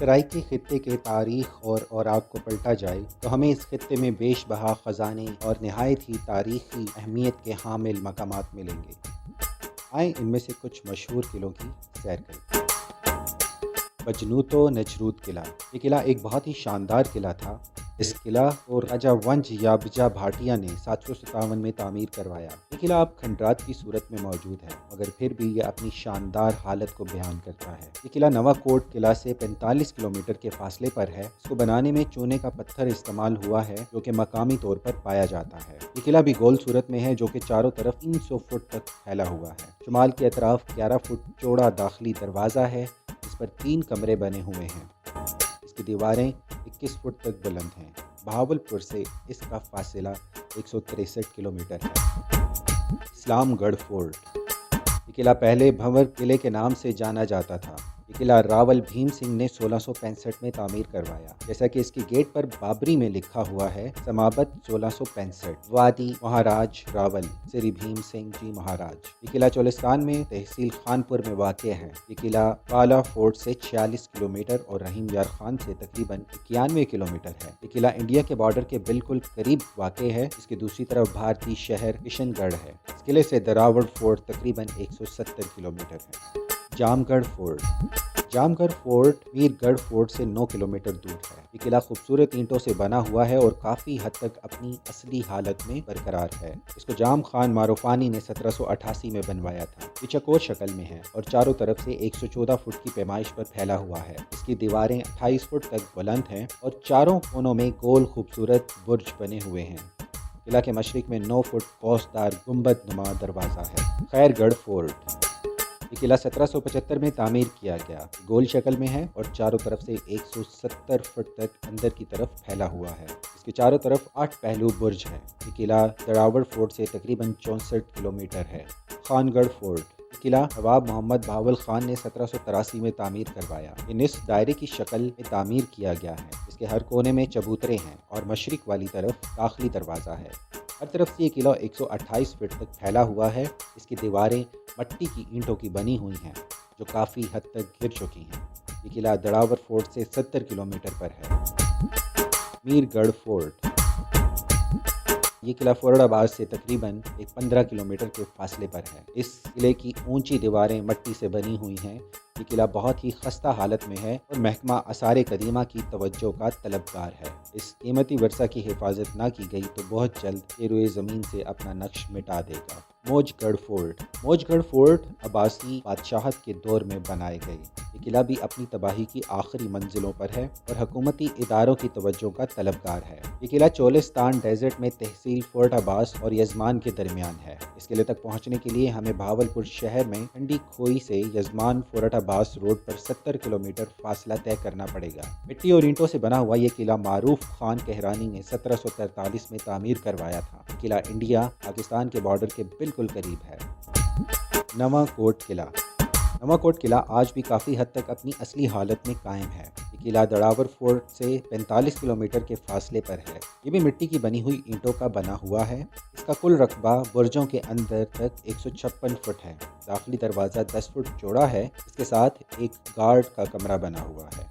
سرائکی خطے کے تاریخ اور اوراق کو پلٹا جائے تو ہمیں اس خطے میں بیش بہا خزانے اور نہایت ہی تاریخی اہمیت کے حامل مقامات ملیں گے۔ آئیں ان میں سے کچھ مشہور قلعوں کی سیر کریں۔ بجنوتو نجرود قلعہ، یہ قلعہ ایک بہت ہی شاندار قلعہ تھا۔ اس قلعہ کو راجہ ونج یابجا بھاٹیا نے 757 میں تعمیر کروایا۔ یہ قلعہ اب کھنڈرات کی صورت میں موجود ہے، مگر پھر بھی یہ اپنی شاندار حالت کو بیان کرتا ہے۔ یہ قلعہ نوا کوٹ قلعہ سے 45 کلومیٹر کے فاصلے پر ہے۔ اس کو بنانے میں چونے کا پتھر استعمال ہوا ہے جو کہ مقامی طور پر پایا جاتا ہے۔ یہ قلعہ بھی گول صورت میں ہے جو کہ چاروں طرف 300 فٹ تک پھیلا ہوا ہے۔ شمال کے اطراف 11 فٹ چوڑا داخلی دروازہ ہے جس پر 3 کمرے بنے ہوئے ہیں۔ اس کی دیواریں 21 فٹ تک بلند ہیں۔ بہاولپور سے اس کا فاصلہ 163 کلومیٹر ہے۔ اسلام گڑھ فورٹ، یہ قلعہ پہلے بھنور قلعے کے نام سے جانا جاتا تھا۔ یہ قلعہ راول بھیم سنگھ نے 1665 میں تعمیر کروایا۔ جیسا کہ اس کی گیٹ پر بابری میں لکھا ہوا ہے، سمابت 1665، وادی مہاراج راول سری بھیم سنگھ جی مہاراج۔ یہ قلعہ چولستان میں تحصیل خانپور میں واقع ہے۔ یہ قلعہ بالا فورٹ سے 46 کلومیٹر اور رحیم یار خان سے تقریباً 91 کلومیٹر ہے۔ یہ قلعہ انڈیا کے بارڈر کے بالکل قریب واقع ہے، اس کی دوسری طرف بھارتی شہر کشن گڑھ ہے۔ اس قلعے سے دراوڑ فورٹ تقریباً 170 کلومیٹر ہے۔ جام گڑھ فورٹ، جام گڑھ فورٹ میر گڑھ فورٹ سے 9 کلومیٹر دور ہے۔ یہ قلعہ خوبصورت اینٹوں سے بنا ہوا ہے اور کافی حد تک اپنی اصلی حالت میں برقرار ہے۔ اس کو جام خان ماروفانی نے 1788 میں بنوایا تھا۔ یہ چکور شکل میں ہے اور چاروں طرف سے 114 فٹ کی پیمائش پر پھیلا ہوا ہے۔ اس کی دیواریں 28 فٹ تک بلند ہیں اور چاروں کونوں میں گول خوبصورت برج بنے ہوئے ہیں۔ قلعہ کے مشرق میں 9 فٹ قوسدار گنبد نما دروازہ ہے۔ خیر گڑھ فورٹ، یہ قلعہ 1775 میں تعمیر کیا گیا، گول شکل میں ہے اور چاروں طرف سے 170 فٹ تک اندر کی طرف پھیلا ہوا ہے۔ اس کے چاروں طرف 8 پہلو برج ہیں۔ یہ قلعہ دراوڑ فورٹ سے تقریباً 64 کلومیٹر ہے۔ خان گڑھ فورٹ، یہ قلعہ نواب محمد بہاول خان نے 1783 میں تعمیر کروایا۔ یہ نصف دائرے کی شکل میں تعمیر کیا گیا ہے۔ اس کے ہر کونے میں چبوترے ہیں اور مشرق والی طرف داخلی دروازہ ہے۔ ہر طرف سے یہ قلعہ 128 فٹ تک پھیلا ہوا ہے۔ اس کی دیواریں مٹی کی اینٹوں کی بنی ہوئی ہیں جو کافی حد تک گر چکی ہیں۔ یہ قلعہ دراوڑ فورٹ سے 70 کلومیٹر پر ہے۔ میر گڑھ فورٹ، یہ قلعہ فورڈ آباد سے تقریباً 15 کلومیٹر کے فاصلے پر ہے۔ اس قلعے کی اونچی دیواریں مٹی سے بنی ہوئی ہیں۔ یہ قلعہ بہت ہی خستہ حالت میں ہے اور محکمہ آثار قدیمہ کی توجہ کا طلبگار ہے۔ اس قیمتی ورثہ کی حفاظت نہ کی گئی تو بہت جلد یہ روئے زمین سے اپنا نقش مٹا دے گا۔ موج گڑھ فورٹ، موج گڑھ فورٹ عباسی بادشاہت کے دور میں بنائے گئے۔ یہ قلعہ بھی اپنی تباہی کی آخری منزلوں پر ہے اور حکومتی اداروں کی توجہ کا طلبگار ہے۔ یہ قلعہ چولستان ڈیزرٹ میں تحصیل فورٹ عباس اور یزمان کے درمیان ہے۔ اس قلعے تک پہنچنے کے لیے ہمیں بہاولپور شہر میں ٹھنڈی کھوئی سے یزمان فورٹ عباس روڈ پر 70 کلومیٹر فاصلہ طے کرنا پڑے گا۔ مٹی اور اینٹوں سے بنا ہوا یہ قلعہ معروف خان کہرانی نے 1743 میں تعمیر کروایا تھا۔ یہ قلعہ انڈیا پاکستان کے بارڈر کے بالکل قریب ہے۔ نواں کوٹ قلعہ، نواں کوٹ قلعہ آج بھی کافی حد تک اپنی اصلی حالت میں قائم ہے۔ یہ قلعہ دراوڑ فورٹ سے 45 کلومیٹر کے فاصلے پر ہے۔ یہ بھی مٹی کی بنی ہوئی اینٹوں کا بنا ہوا ہے۔ اس کا کل رقبہ برجوں کے اندر تک 156 فٹ ہے۔ داخلی دروازہ 10 فٹ چوڑا ہے۔ اس کے ساتھ ایک گارڈ کا کمرہ بنا ہوا ہے۔